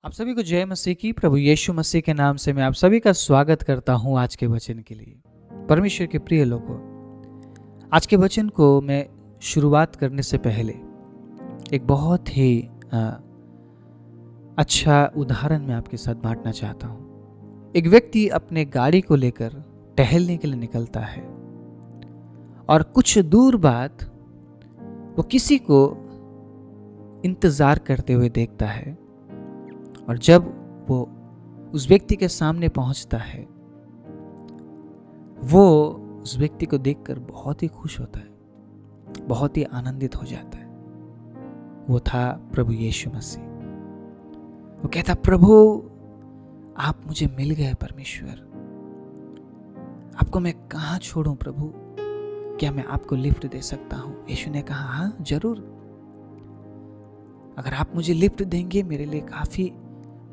आप सभी को जय मसीह की। प्रभु यीशु मसीह के नाम से मैं आप सभी का स्वागत करता हूं आज के वचन के लिए। परमेश्वर के प्रिय लोगों, आज के वचन को मैं शुरुआत करने से पहले एक बहुत ही अच्छा उदाहरण मैं आपके साथ बांटना चाहता हूं। एक व्यक्ति अपने गाड़ी को लेकर टहलने के लिए निकलता है और कुछ दूर बाद वो किसी को इंतजार करते हुए देखता है और जब वो उस व्यक्ति के सामने पहुंचता है, वो उस व्यक्ति को देखकर बहुत ही खुश होता है, बहुत ही आनंदित हो जाता है। वो था प्रभु यीशु मसीह। वो कहता, प्रभु आप मुझे मिल गए परमेश्वर, आपको मैं कहाँ छोड़ूं प्रभु, क्या मैं आपको लिफ्ट दे सकता हूं? यीशु ने कहा, हाँ जरूर, अगर आप मुझे लिफ्ट देंगे मेरे लिए काफी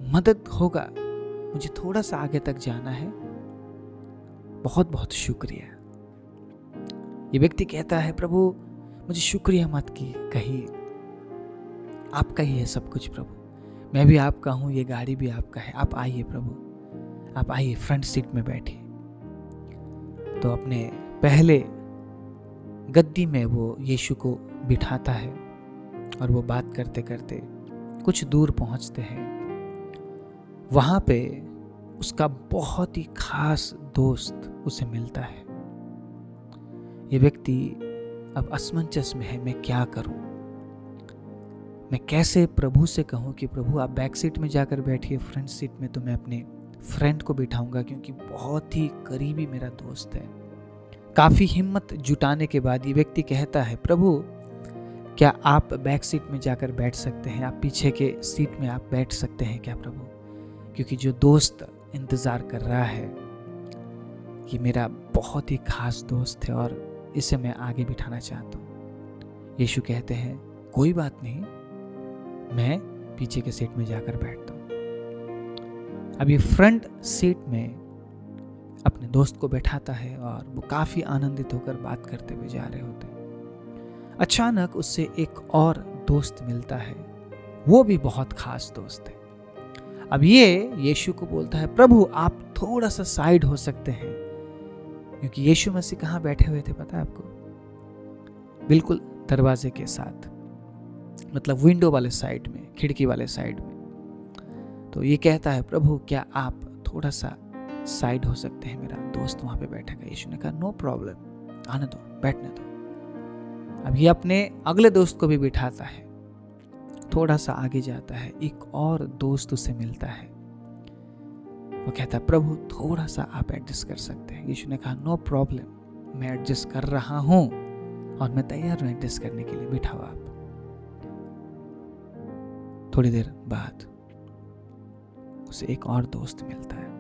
मदद होगा, मुझे थोड़ा सा आगे तक जाना है, बहुत बहुत शुक्रिया। ये व्यक्ति कहता है, प्रभु मुझे शुक्रिया मत कहिए, आपका ही है सब कुछ प्रभु, मैं भी आपका हूं, ये गाड़ी भी आपका है, आप आइए प्रभु, आप आइए, फ्रंट सीट में बैठिए। तो अपने पहले गद्दी में वो यीशु को बिठाता है और वो बात करते करते कुछ दूर पहुंचते हैं। वहां पे उसका बहुत ही खास दोस्त उसे मिलता है। ये व्यक्ति अब असमंजस में है, मैं क्या करूं, मैं कैसे प्रभु से कहूं कि प्रभु आप बैक सीट में जाकर बैठिए, फ्रंट सीट में तो मैं अपने फ्रेंड को बिठाऊंगा क्योंकि बहुत ही करीबी मेरा दोस्त है। काफी हिम्मत जुटाने के बाद ये व्यक्ति कहता है, प्रभु क्या आप बैक सीट में जाकर बैठ सकते हैं, आप पीछे के सीट में आप बैठ सकते हैं क्या प्रभु, क्योंकि जो दोस्त इंतज़ार कर रहा है ये मेरा बहुत ही खास दोस्त है और इसे मैं आगे बिठाना चाहता हूँ। यीशु कहते हैं, कोई बात नहीं, मैं पीछे के सीट में जाकर बैठता हूँ। अब ये फ्रंट सीट में अपने दोस्त को बैठाता है और वो काफ़ी आनंदित होकर बात करते हुए जा रहे होते हैं। अचानक उससे एक और दोस्त मिलता है, वो भी बहुत खास दोस्त है। अब ये यीशु को बोलता है, प्रभु आप थोड़ा सा साइड हो सकते हैं, क्योंकि यीशु मसीह कहाँ बैठे हुए थे पता है आपको? बिल्कुल दरवाजे के साथ, मतलब विंडो वाले साइड में, खिड़की वाले साइड में। तो ये कहता है, प्रभु क्या आप थोड़ा सा साइड हो सकते हैं, मेरा दोस्त वहां पे बैठेगा। यीशु ने कहा, नो प्रॉब्लम, आने दो, बैठने दो। अब ये अपने अगले दोस्त को भी बिठाता है, थोड़ा सा आगे जाता है, एक और दोस्त उसे मिलता है। वो कहता है, प्रभु थोड़ा सा आप एडजस्ट कर सकते हैं। यीशु ने कहा, नो प्रॉब्लम, मैं एडजस्ट कर रहा हूं और मैं तैयार हूं एडजस्ट करने के लिए, बिठाओ आप। थोड़ी देर बाद उसे एक और दोस्त मिलता है।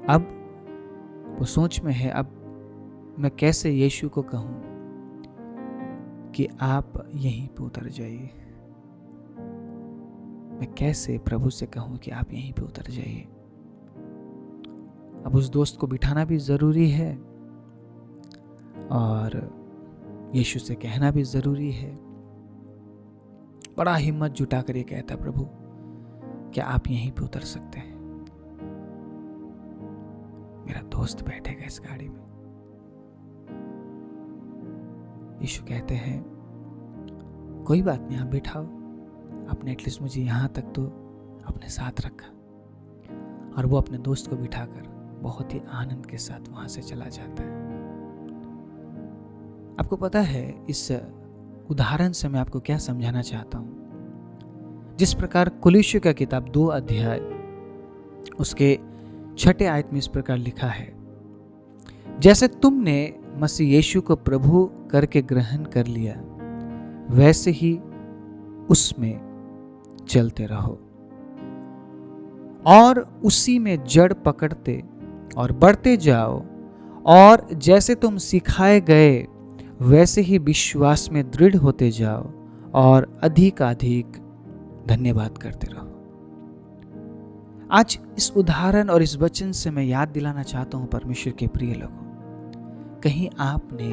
अब वो सोच में है, अब मैं कैसे यीशु को कहूं कि आप यहीं पे उतर जाइए, मैं कैसे प्रभु से कहूं कि आप यहीं पे उतर जाइए। अब उस दोस्त को बिठाना भी जरूरी है और यीशु से कहना भी जरूरी है। बड़ा हिम्मत जुटाकर ये कहता, प्रभु क्या आप यहीं पे उतर सकते हैं, मेरा दोस्त बैठेगा इस गाड़ी में। यीशु कहते हैं, कोई बात नहीं, आप बिठाओ, आपने एटलीस्ट मुझे यहाँ तक तो अपने साथ रखा। और वो अपने दोस्त को बिठाकर बहुत ही आनंद के साथ वहां से चला जाता है। आपको पता है इस उदाहरण से मैं आपको क्या समझाना चाहता हूं? जिस प्रकार कुलुस्सियों का किताब 2 अध्याय उसके 6 आयत में इस प्रकार लिखा है, जैसे तुमने मसीह यीशु को प्रभु करके ग्रहण कर लिया, वैसे ही उसमें चलते रहो और उसी में जड़ पकड़ते और बढ़ते जाओ, और जैसे तुम सिखाए गए वैसे ही विश्वास में दृढ़ होते जाओ और अधिकाधिक धन्यवाद करते रहो। आज इस उदाहरण और इस वचन से मैं याद दिलाना चाहता हूं परमेश्वर के प्रिय लोगों, कहीं आपने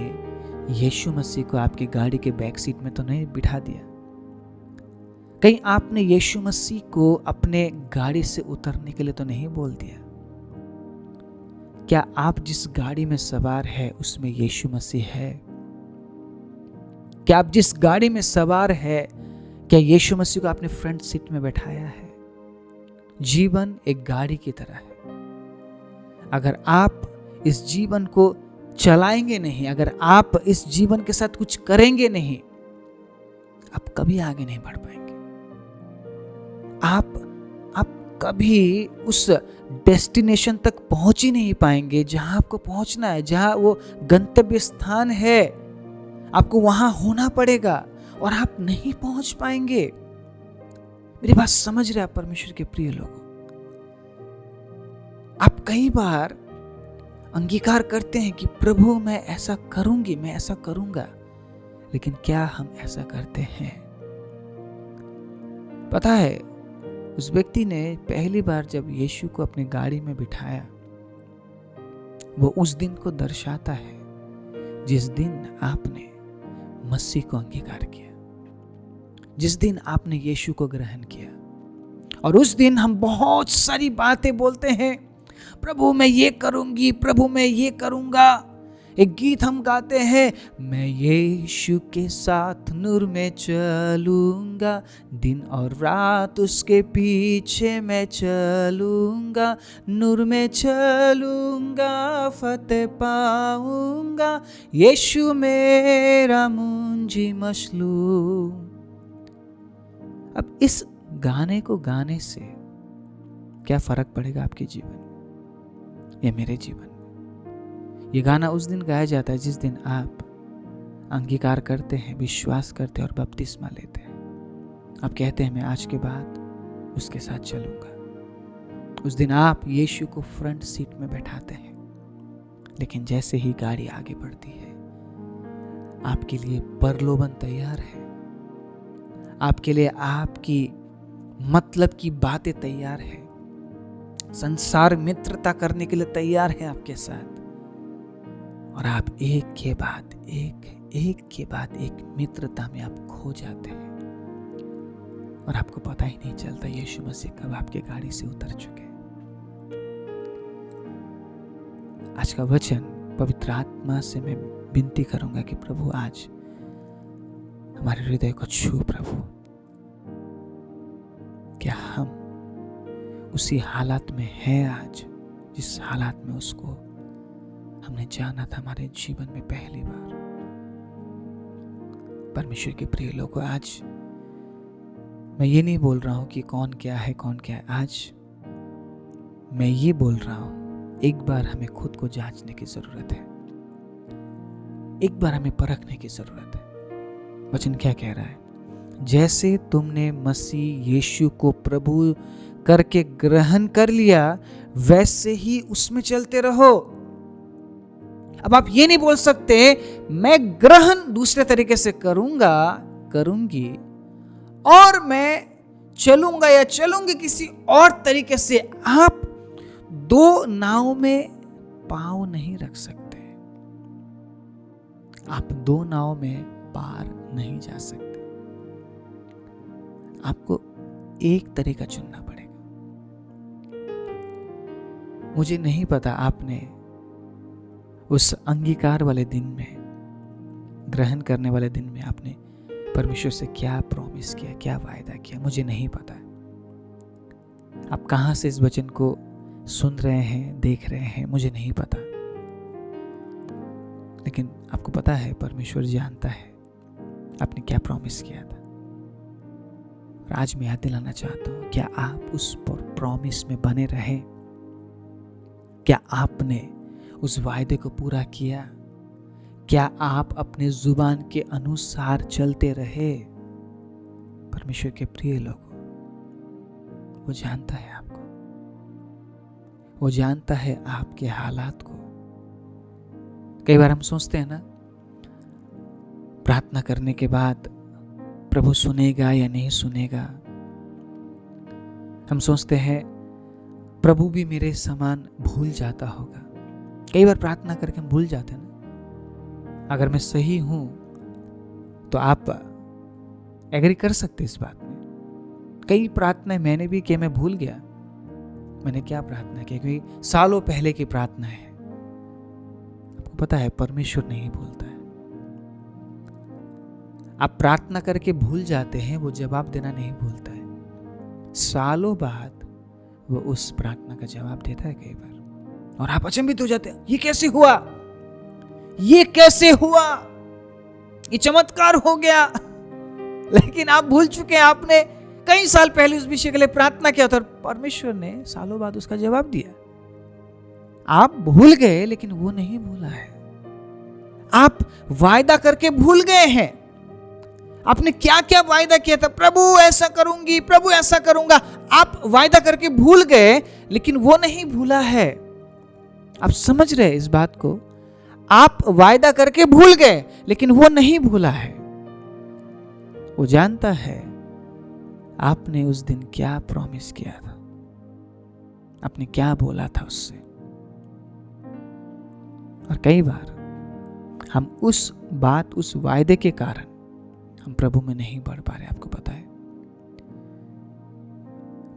यीशु मसीह को आपकी गाड़ी के बैक सीट में तो नहीं बिठा दिया? कहीं आपने यीशु मसीह को अपने गाड़ी से उतरने के लिए तो नहीं बोल दिया? क्या आप जिस गाड़ी में सवार है उसमें यीशु मसीह है? क्या आप जिस गाड़ी में सवार है, क्या यीशु मसीह को आपने फ्रंट सीट में बैठाया है? जीवन एक गाड़ी की तरह है। अगर आप इस जीवन को चलाएंगे नहीं, अगर आप इस जीवन के साथ कुछ करेंगे नहीं, आप कभी आगे नहीं बढ़ पाएंगे। आप कभी उस डेस्टिनेशन तक पहुंच ही नहीं पाएंगे जहां आपको पहुंचना है, जहां वो गंतव्य स्थान है। आपको वहां होना पड़ेगा और आप नहीं पहुंच पाएंगे। मेरी बात समझ रहे आप परमेश्वर के प्रिय लोगों? आप कई बार अंगीकार करते हैं कि प्रभु मैं ऐसा करूंगी, मैं ऐसा करूंगा, लेकिन क्या हम ऐसा करते हैं? पता है, उस व्यक्ति ने पहली बार जब यीशु को अपनी गाड़ी में बिठाया, वो उस दिन को दर्शाता है जिस दिन आपने मसीह को अंगीकार किया, जिस दिन आपने यीशु को ग्रहण किया। और उस दिन हम बहुत सारी बातें बोलते हैं, प्रभु मैं ये करूंगी, प्रभु मैं ये करूंगा। एक गीत हम गाते हैं, मैं यीशु के साथ नूर में चलूंगा, दिन और रात उसके पीछे मैं चलूंगा, नूर में चलूंगा, फतेह पाऊंगा, यीशु मेरा मुंजी मशलूम। अब इस गाने को गाने से क्या फर्क पड़ेगा आपके जीवन या मेरे जीवन? ये गाना उस दिन गाया जाता है जिस दिन आप अंगीकार करते हैं, विश्वास करते हैं और बपतिस्मा लेते हैं। आप कहते हैं मैं आज के बाद उसके साथ चलूंगा। उस दिन आप यीशु को फ्रंट सीट में बैठाते हैं। लेकिन जैसे ही गाड़ी आगे बढ़ती है, आपके लिए परलोबन तैयार है, आपके लिए आपकी मतलब की बातें तैयार है, संसार मित्रता करने के लिए तैयार है आपके साथ। और आप एक के बाद एक मित्रता में आप खो जाते हैं और आपको पता ही नहीं चलता यीशु मसीह कब आपके गाड़ी से उतर चुके। आज का वचन पवित्र आत्मा से मैं विनती करूंगा कि प्रभु आज हमारे हृदय को छू। प्रभु, क्या हम उसी हालात में हैं आज जिस हालात में उसको हमने जाना था हमारे जीवन में पहली बार? परमेश्वर के प्रिय लोगों, आज मैं ये नहीं बोल रहा हूं कि कौन क्या है। आज मैं ये बोल रहा हूं, एक बार हमें खुद को जांचने की जरूरत है, एक बार हमें परखने की जरूरत है। वचन क्या कह रहा है? जैसे तुमने मसीह यीशु को प्रभु करके ग्रहण कर लिया, वैसे ही उसमें चलते रहो। अब आप ये नहीं बोल सकते मैं ग्रहण दूसरे तरीके से करूंगी और मैं चलूंगा या चलूंगी किसी और तरीके से। आप दो नाव में पांव नहीं रख सकते, आप दो नाव में पार नहीं जा सकते। आपको एक तरीका चुनना पड़ेगा। मुझे नहीं पता आपने उस अंगीकार वाले दिन में, ग्रहण करने वाले दिन में आपने परमेश्वर से क्या प्रॉमिस किया, क्या वायदा किया, मुझे नहीं पता। आप कहां से इस वचन को सुन रहे हैं, देख रहे हैं, मुझे नहीं पता। लेकिन आपको पता है, परमेश्वर जानता है आपने क्या प्रॉमिस किया था। और आज मैं याद दिलाना चाहता हूं, क्या आप उस प्रॉमिस में बने रहे? क्या आपने उस वायदे को पूरा किया? क्या आप अपने जुबान के अनुसार चलते रहे? परमेश्वर के प्रिय लोगों, वो जानता है आपको, वो जानता है आपके हालात को। कई बार हम सोचते हैं ना, प्रार्थना करने के बाद प्रभु सुनेगा या नहीं सुनेगा। हम सोचते हैं प्रभु भी मेरे समान भूल जाता होगा। कई बार प्रार्थना करके हम भूल जाते हैं ना। अगर मैं सही हूं तो आप एग्री कर सकते इस बात में। कई प्रार्थनाएं मैंने भी की, मैं भूल गया मैंने क्या प्रार्थना की, क्योंकि सालों पहले की प्रार्थना है। आपको पता है परमेश्वर नहीं भूलता है। आप प्रार्थना करके भूल जाते हैं, वो जवाब देना नहीं भूलता है। सालों बाद वो उस प्रार्थना का जवाब देता है कई बार, और आप अचंभित हो जाते हैं, ये कैसे हुआ, ये कैसे हुआ, ये चमत्कार हो गया। लेकिन आप भूल चुके हैं, आपने कई साल पहले उस विषय के लिए प्रार्थना किया था और परमेश्वर ने सालों बाद उसका जवाब दिया। आप भूल गए, लेकिन वो नहीं भूला है। आप वायदा करके भूल गए हैं। आपने क्या क्या वायदा किया था, प्रभु ऐसा करूंगी, प्रभु ऐसा करूंगा, आप वायदा करके भूल गए, लेकिन वो नहीं भूला है। आप समझ रहे इस बात को? आप वायदा करके भूल गए, लेकिन वो नहीं भूला है। वो जानता है आपने उस दिन क्या प्रॉमिस किया था, आपने क्या बोला था उससे। और कई बार हम उस बात, उस वायदे के कारण हम प्रभु में नहीं बढ़ पा रहे। आपको पता है,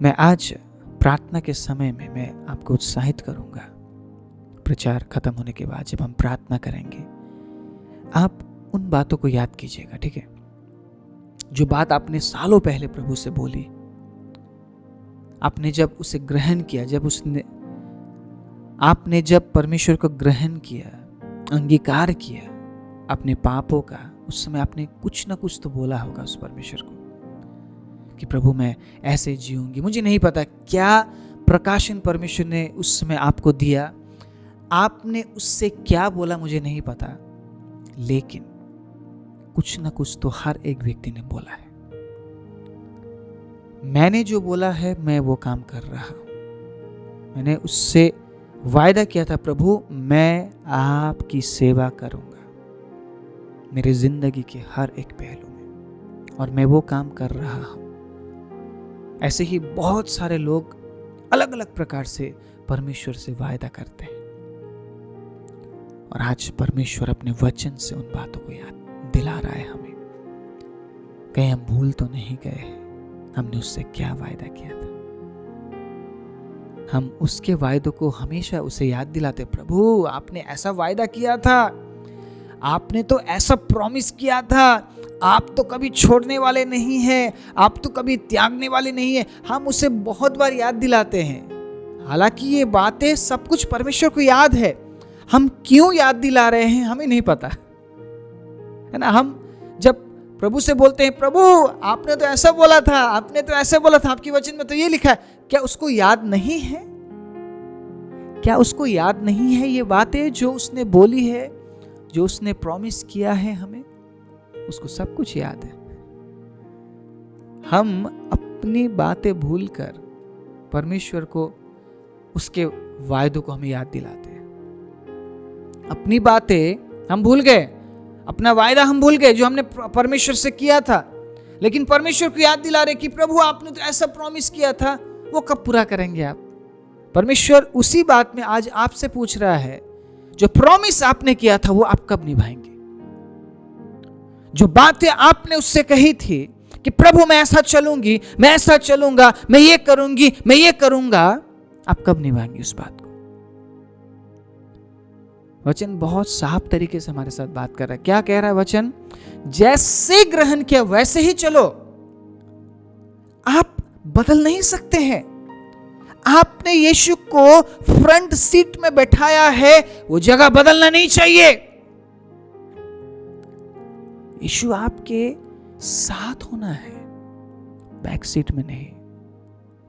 मैं आज प्रार्थना के समय में मैं आपको उत्साहित करूंगा। प्रचार खत्म होने के बाद जब हम प्रार्थना करेंगे, आप उन बातों को याद कीजिएगा, ठीक है? जो बात आपने सालों पहले प्रभु से बोली, आपने जब उसे ग्रहण किया, आपने जब परमेश्वर को ग्रहण किया, अंगीकार किया अपने पापों का, उस समय आपने कुछ ना कुछ तो बोला होगा उस परमेश्वर को कि प्रभु मैं ऐसे जीऊंगी। मुझे नहीं पता क्या प्रकाशन परमेश्वर ने उस समय आपको दिया, आपने उससे क्या बोला मुझे नहीं पता, लेकिन कुछ ना कुछ तो हर एक व्यक्ति ने बोला है। मैंने जो बोला है मैं वो काम कर रहा हूं। मैंने उससे वायदा किया था, प्रभु मैं आपकी सेवा करूंगा मेरी जिंदगी के हर एक पहलू में, और मैं वो काम कर रहा हूं। ऐसे ही बहुत सारे लोग अलग अलग प्रकार से परमेश्वर से वायदा करते हैं, और आज परमेश्वर अपने वचन से उन बातों को याद दिला रहा है हमें। कहीं हम भूल तो नहीं गए हैं हमने उससे क्या वायदा किया था। हम उसके वायदों को हमेशा उसे याद दिलाते, प्रभु आपने ऐसा वायदा किया था, आपने तो ऐसा प्रॉमिस किया था, आप तो कभी छोड़ने वाले नहीं हैं, आप तो कभी त्यागने वाले नहीं हैं। हम उसे बहुत बार याद दिलाते हैं। हालांकि ये बातें सब कुछ परमेश्वर को याद है, हम क्यों याद दिला रहे हैं हमें नहीं पता है ना। हम जब प्रभु से बोलते हैं, प्रभु आपने तो ऐसा बोला था, आपने तो ऐसा बोला था, आपके वचन में तो ये लिखा है, क्या उसको याद नहीं है? क्या उसको याद नहीं है ये बातें जो उसने बोली है, जो उसने प्रॉमिस किया है हमें? उसको सब कुछ याद है। हम अपनी बातें भूलकर परमेश्वर को उसके वायदों को हमें याद दिलाते हैं। अपनी बातें हम भूल गए, अपना वायदा हम भूल गए जो हमने परमेश्वर से किया था, लेकिन परमेश्वर को याद दिला रहे कि प्रभु आपने तो ऐसा प्रॉमिस किया था, वो कब पूरा करेंगे आप? परमेश्वर उसी बात में आज आपसे पूछ रहा है, जो प्रॉमिस आपने किया था वो आप कब निभाएंगे? जो बातें आपने उससे कही थी कि प्रभु मैं ऐसा चलूंगी, मैं ऐसा चलूंगा, मैं ये करूंगी, मैं ये करूंगा, आप कब निभाएंगे उस बात को? वचन बहुत साफ तरीके से हमारे साथ बात कर रहा है। क्या कह रहा है वचन? जैसे ग्रहण किया वैसे ही चलो। आप बदल नहीं सकते हैं। आपने यीशु को फ्रंट सीट में बैठाया है, वो जगह बदलना नहीं चाहिए। यीशु आपके साथ होना है, बैक सीट में नहीं।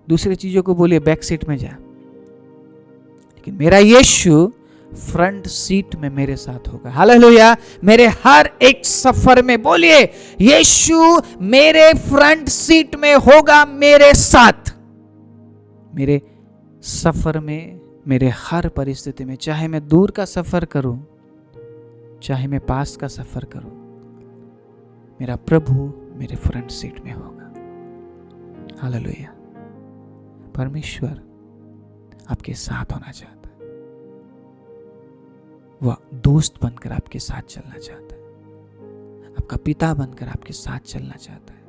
दूसरी चीजों को बोलिए बैक सीट में जा, लेकिन मेरा यीशु फ्रंट सीट में मेरे साथ होगा। हालेलुया। मेरे हर एक सफर में बोलिए, यीशु मेरे फ्रंट सीट में होगा मेरे साथ, मेरे सफर में, मेरे हर परिस्थिति में। चाहे मैं दूर का सफर करूं, चाहे मैं पास का सफर करूं, मेरा प्रभु मेरे फ्रंट सीट में होगा। हालेलुया। परमेश्वर आपके साथ होना चाहता है। वह दोस्त बनकर आपके साथ चलना चाहता है, आपका पिता बनकर आपके साथ चलना चाहता है,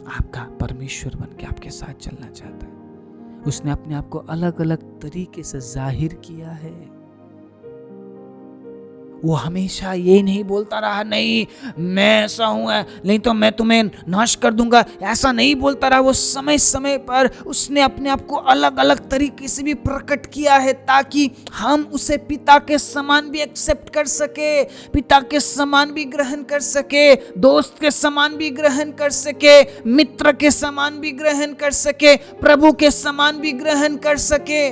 आपका परमेश्वर बन के आपके साथ चलना चाहता है। उसने अपने आप को अलग अलग तरीके से जाहिर किया है। वो हमेशा ये नहीं बोलता रहा, नहीं मैं ऐसा हूं, नहीं तो मैं तुम्हें नाश कर दूंगा, ऐसा नहीं बोलता रहा। वो समय समय पर उसने अपने आप को अलग अलग तरीके से भी प्रकट किया है, ताकि हम उसे पिता के समान भी एक्सेप्ट कर सके, पिता के समान भी ग्रहण कर सके, दोस्त के समान भी ग्रहण कर सके, मित्र के समान भी ग्रहण कर सके, प्रभु के समान भी ग्रहण कर सके।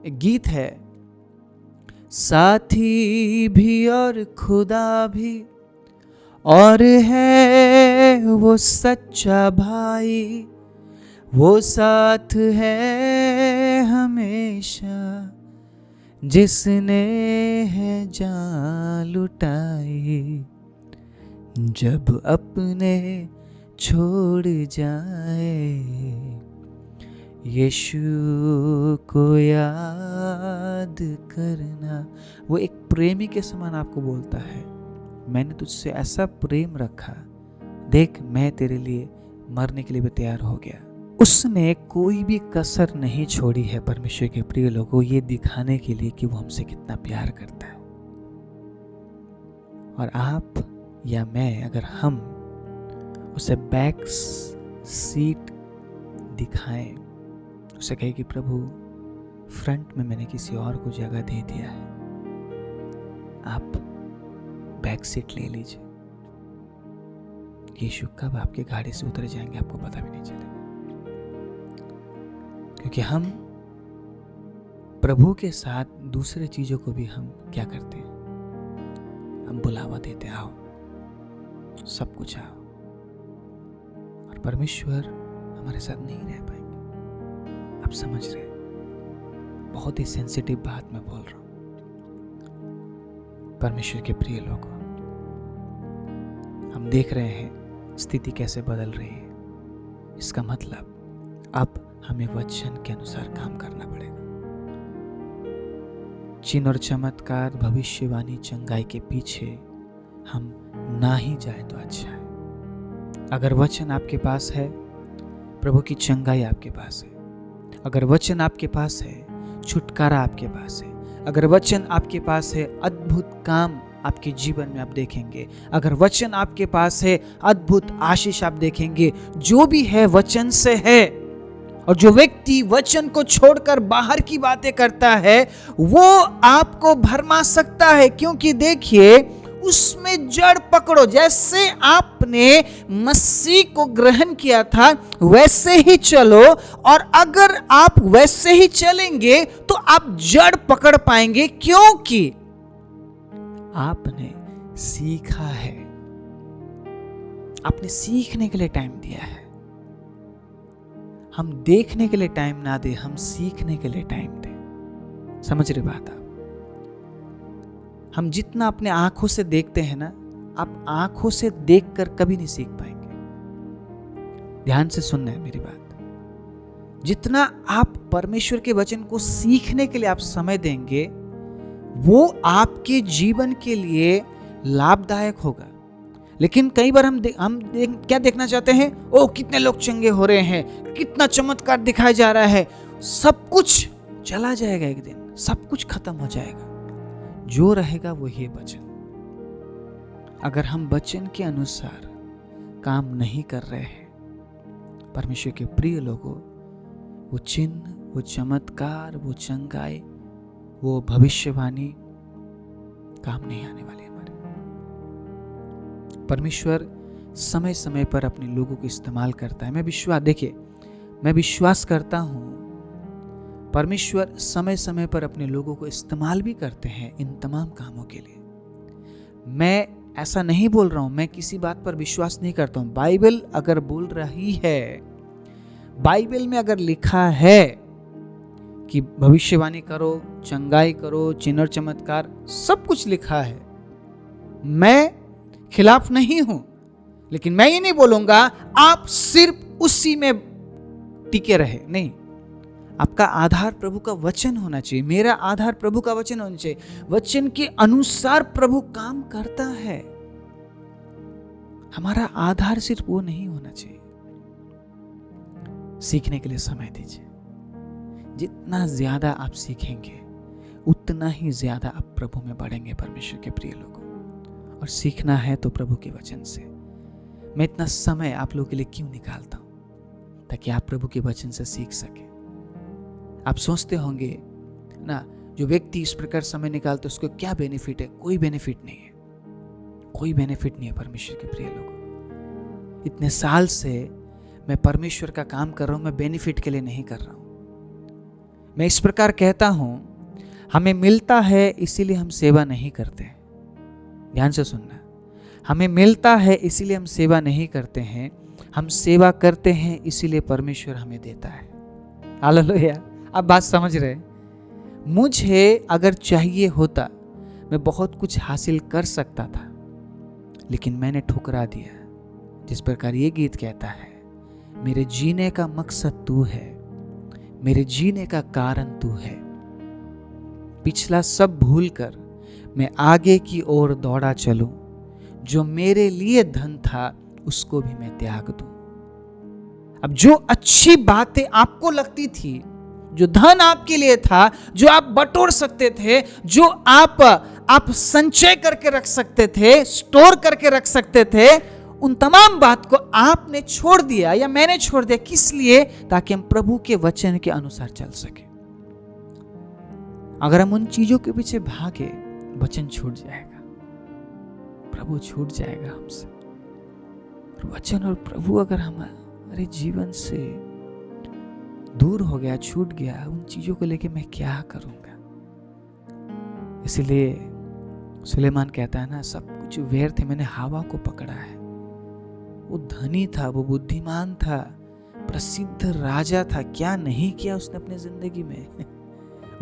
एक गीत है, साथी भी और खुदा भी और है वो सच्चा भाई, वो साथ है हमेशा जिसने है जान लुटाई, जब अपने छोड़ जाए यीशु को याद करना। वो एक प्रेमी के समान आपको बोलता है, मैंने तुझसे ऐसा प्रेम रखा, देख मैं तेरे लिए मरने के लिए भी तैयार हो गया। उसने कोई भी कसर नहीं छोड़ी है परमेश्वर के प्रिय लोगों, ये दिखाने के लिए कि वो हमसे कितना प्यार करता है। और आप या मैं, अगर हम उसे बैक सीट दिखाएं, उसे कहे कि प्रभु फ्रंट में मैंने किसी और को जगह दे दिया है, आप बैक सीट ले लीजिए, यीशु कब आपकी गाड़ी से उतर जाएंगे आपको पता भी नहीं चलेगा। क्योंकि हम प्रभु के साथ दूसरे चीजों को भी हम क्या करते हैं, हम बुलावा देते, आओ सब कुछ आओ, और परमेश्वर हमारे साथ नहीं रह पाएंगे। आप समझ रहे, बहुत ही सेंसिटिव बात मैं बोल रहा हूं। परमेश्वर के प्रिय लोगों, हम देख रहे हैं स्थिति कैसे बदल रही है। इसका मतलब अब हमें वचन के अनुसार काम करना पड़ेगा। चिन्ह और चमत्कार, भविष्यवाणी, चंगाई के पीछे हम ना ही जाए तो अच्छा है। अगर वचन आपके पास है, प्रभु की चंगाई आपके पास है। अगर वचन आपके पास है, छुटकारा आपके पास है। अगर वचन आपके पास है, अद्भुत काम आपके जीवन में आप देखेंगे। अगर वचन आपके पास है, अद्भुत आशीष आप देखेंगे। जो भी है वचन से है, और जो व्यक्ति वचन को छोड़कर बाहर की बातें करता है वो आपको भरमा सकता है। क्योंकि देखिए, उसमें जड़ पकड़ो। जैसे आपने मसीह को ग्रहण किया था वैसे ही चलो, और अगर आप वैसे ही चलेंगे तो आप जड़ पकड़ पाएंगे, क्योंकि आपने सीखा है। आपने सीखने के लिए टाइम दिया है। हम देखने के लिए टाइम ना दे, हम सीखने के लिए टाइम दें। समझ रहे बात आप? हम जितना अपने आंखों से देखते हैं ना, आप आंखों से देखकर कभी नहीं सीख पाएंगे। ध्यान से सुनना है मेरी बात। जितना आप परमेश्वर के वचन को सीखने के लिए आप समय देंगे, वो आपके जीवन के लिए लाभदायक होगा। लेकिन कई बार हम क्या देखना चाहते हैं? ओ कितने लोग चंगे हो रहे हैं, कितना चमत्कार दिखाया जा रहा है। सब कुछ चला जाएगा, एक दिन सब कुछ खत्म हो जाएगा। जो रहेगा वो ही वचन। अगर हम वचन के अनुसार काम नहीं कर रहे हैं, परमेश्वर के प्रिय लोगों, वो चिन्ह, वो चमत्कार, वो चंगाई, वो भविष्यवाणी काम नहीं आने वाली हमारे। परमेश्वर समय समय पर अपने लोगों को इस्तेमाल करता है। मैं विश्वास करता हूं परमेश्वर समय समय पर अपने लोगों को इस्तेमाल भी करते हैं इन तमाम कामों के लिए। मैं ऐसा नहीं बोल रहा हूं, मैं किसी बात पर विश्वास नहीं करता हूं। बाइबल अगर बोल रही है, बाइबल में अगर लिखा है कि भविष्यवाणी करो, चंगाई करो, चिन्ह चमत्कार, सब कुछ लिखा है, मैं खिलाफ नहीं हूं। लेकिन मैं ये नहीं बोलूंगा आप सिर्फ उसी में टिके रहे। नहीं, आपका आधार प्रभु का वचन होना चाहिए। मेरा आधार प्रभु का वचन होना चाहिए। वचन के अनुसार प्रभु काम करता है। हमारा आधार सिर्फ वो नहीं होना चाहिए। सीखने के लिए समय दीजिए। जितना ज्यादा आप सीखेंगे उतना ही ज्यादा आप प्रभु में बढ़ेंगे परमेश्वर के प्रिय लोगों। और सीखना है तो प्रभु के वचन से। मैं इतना समय आप लोगों के लिए क्यों निकालता हूं? ताकि आप प्रभु के वचन से सीख सके। आप सोचते होंगे ना, जो व्यक्ति इस प्रकार समय निकालते उसको क्या बेनिफिट है? कोई बेनिफिट नहीं है, कोई बेनिफिट नहीं है परमेश्वर के प्रिय लोगों। इतने साल से मैं परमेश्वर का काम कर रहा हूं, मैं बेनिफिट के लिए नहीं कर रहा हूं। मैं इस प्रकार कहता हूं, हमें मिलता है इसीलिए हम सेवा नहीं करते। ध्यान से सुनना, हमें मिलता है इसीलिए हम सेवा नहीं करते हैं, हम सेवा करते हैं इसीलिए परमेश्वर हमें देता है। हालेलुया। आप बात समझ रहे? मुझे अगर चाहिए होता मैं बहुत कुछ हासिल कर सकता था, लेकिन मैंने ठुकरा दिया। जिस प्रकार ये गीत कहता है, मेरे जीने का मकसद तू है, मेरे जीने का कारण तू है। पिछला सब भूलकर मैं आगे की ओर दौड़ा चलूं, जो मेरे लिए धन था उसको भी मैं त्याग दूं। अब जो अच्छी बातें आपको लगती थी, जो धन आपके लिए था, जो आप बटोर सकते थे, जो आप संचय करके रख सकते थे, स्टोर करके रख सकते थे, उन तमाम बात को आपने छोड़ दिया या मैंने छोड़ दिया। किस लिए? ताकि हम प्रभु के वचन के अनुसार चल सके। अगर हम उन चीजों के पीछे भागे, वचन छूट जाएगा, प्रभु छूट जाएगा हमसे। वचन और प्रभु अगर हमारे जीवन से दूर हो गया, छूट गया, उन चीजों को लेके मैं क्या करूंगा? इसलिए सुलेमान कहता है ना, सब कुछ व्यर्थ है, मैंने हवा को पकड़ा है। वो धनी था, वो बुद्धिमान था, प्रसिद्ध राजा था, क्या नहीं किया उसने अपनी जिंदगी में।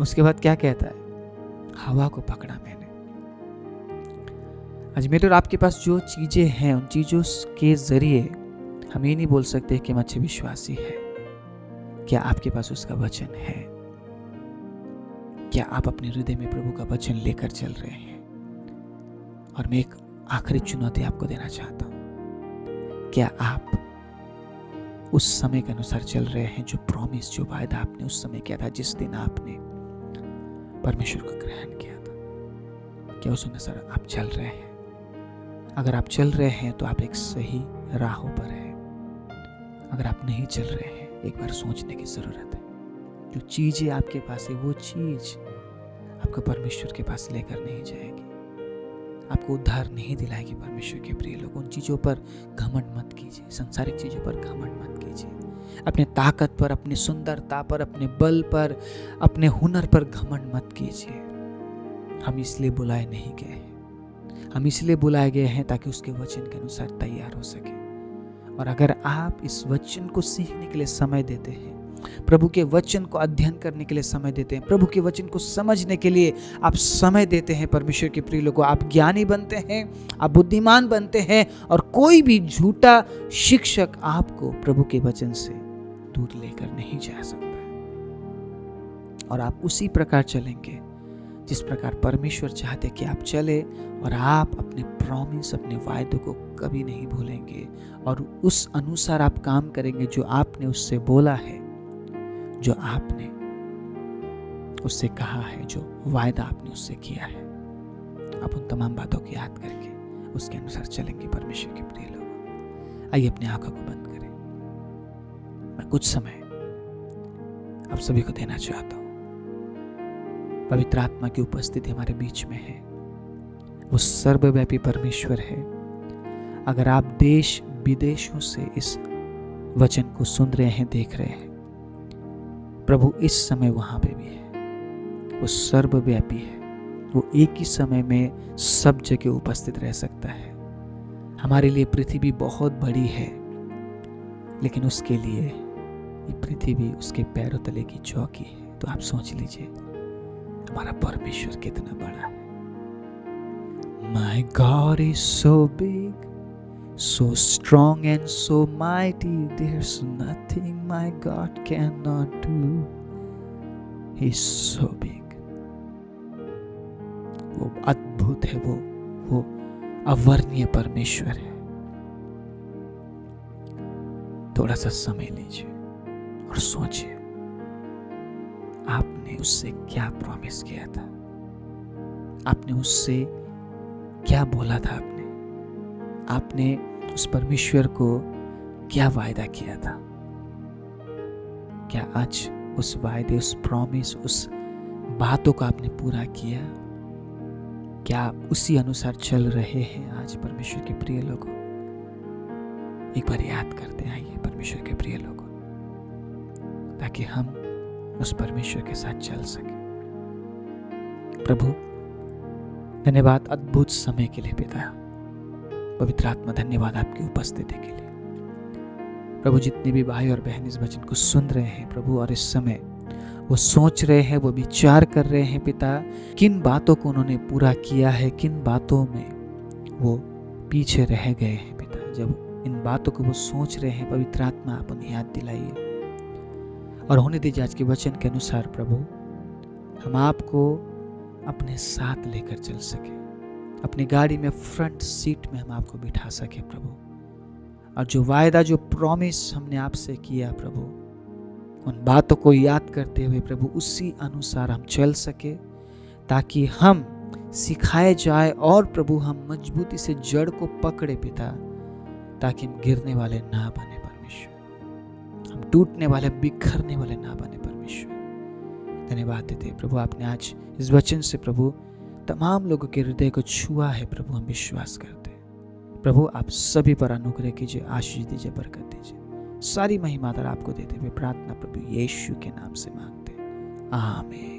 उसके बाद क्या कहता है? हवा को पकड़ा मैंने। आज मेरे और आपके पास जो चीजें हैं, उन चीजों के जरिए हम ये नहीं बोल सकते कि हम अच्छे विश्वासी हैं। क्या आपके पास उसका वचन है? क्या आप अपने हृदय में प्रभु का वचन लेकर चल रहे हैं? और मैं एक आखिरी चुनौती आपको देना चाहता हूं, क्या आप उस समय के अनुसार चल रहे हैं? जो प्रॉमिस, जो वायदा आपने उस समय किया था, जिस दिन आपने परमेश्वर को ग्रहण किया था, क्या उस अनुसार आप चल रहे हैं? अगर आप चल रहे हैं तो आप एक सही राहों पर हैं। अगर आप नहीं चल रहे हैं, एक बार सोचने की जरूरत है। जो चीजें आपके पास है, वो चीज आपको परमेश्वर के पास लेकर नहीं जाएगी, आपको उद्धार नहीं दिलाएगी। परमेश्वर के प्रिय लोग, उन चीजों पर घमंड मत कीजिए, सांसारिक चीजों पर घमंड मत कीजिए। अपने ताकत पर, अपनी सुंदरता पर, अपने बल पर, अपने हुनर पर घमंड मत कीजिए। हम इसलिए बुलाए नहीं गए हैं, हम इसलिए बुलाए गए हैं ताकि उसके वचन के अनुसार तैयार हो सके। और अगर आप इस वचन को सीखने के लिए समय देते हैं, प्रभु के वचन को अध्ययन करने के लिए समय देते हैं, प्रभु के वचन को समझने के लिए आप समय देते हैं, परमेश्वर के प्रिय लोगों, आप ज्ञानी बनते हैं, आप बुद्धिमान बनते हैं। और कोई भी झूठा शिक्षक आपको प्रभु के वचन से दूर लेकर नहीं जा सकता। और आप उसी प्रकार चलेंगे जिस प्रकार परमेश्वर चाहते कि आप चले। और आप अपने प्रॉमिस, अपने वायदों को कभी नहीं भूलेंगे और उस अनुसार आप काम करेंगे जो आपने उससे बोला है, जो आपने उससे कहा है, जो वायदा आपने उससे किया है। आप उन तमाम बातों को याद करके उसके अनुसार चलेंगे परमेश्वर के प्रिय लोग। आइए अपनी आंखों को बंद करें। मैं कुछ समय आप सभी को देना चाहता हूं। पवित्र आत्मा की उपस्थिति हमारे बीच में है। वो सर्वव्यापी परमेश्वर है। अगर आप देश विदेशों से इस वचन को सुन रहे हैं, देख रहे हैं, प्रभु इस समय वहां पे भी है। वो सर्वव्यापी है, वो एक ही समय में सब जगह उपस्थित रह सकता है। हमारे लिए पृथ्वी बहुत बड़ी है, लेकिन उसके लिए ये पृथ्वी उसके पैरों तले की चौकी है। तो आप सोच लीजिए हमारा परमेश्वर कितना बड़ा है। My God is so big, so strong and so mighty. There's nothing my God cannot do. He's so big. वो अद्भुत है, वो अवर्णीय परमेश्वर है। थोड़ा सा समय लीजिए और सोचिए आपने उससे क्या प्रॉमिस किया था, आपने उससे क्या बोला था, आपने उस परमेश्वर को क्या वायदा किया था। क्या आज उस वायदे, उस प्रॉमिस, उस बातों को आपने पूरा किया? क्या आप उसी अनुसार चल रहे हैं आज परमेश्वर के प्रिय लोगों? एक बार याद करते आइए परमेश्वर के प्रिय लोगों, ताकि हम उस परमेश्वर के साथ चल सके। प्रभु धन्यवाद अद्भुत समय के लिए पिता। पवित्र आत्मा धन्यवाद आपकी उपस्थिति के लिए। प्रभु जितने भी भाई और बहन इस वचन को सुन रहे हैं प्रभु, और इस समय वो सोच रहे हैं, वो विचार कर रहे हैं पिता, किन बातों को उन्होंने पूरा किया है, किन बातों में वो पीछे रह गए हैं पिता। जब इन बातों को वो सोच रहे हैं, पवित्र आत्मा आप उन्हें याद दिलाइए और होने दीजिए आज के वचन के अनुसार प्रभु हम आपको अपने साथ लेकर चल सके, अपनी गाड़ी में फ्रंट सीट में हम आपको बिठा सके प्रभु, और जो वायदा, जो प्रॉमिस हमने आपसे किया प्रभु, उन बातों को याद करते हुए प्रभु उसी अनुसार हम चल सके, ताकि हम सिखाए जाए और प्रभु हम मजबूती से जड़ को पकड़े पिता, ताकि हम गिरने वाले ना बने परमेश्वर, हम टूटने वाले, बिखरने वाले ना बने परमेश्वर। धन्यवाद देते हैं प्रभु, आपने आज इस वचन से प्रभु तमाम लोगों के हृदय को छुआ है प्रभु, हम विश्वास करते हैं। प्रभु आप सभी पर अनुग्रह कीजिए, आशीष दीजिए, बरकत दीजिए। सारी महिमा आपको देते हुए प्रार्थना प्रभु यीशु के नाम से मांगते हैं, आमीन।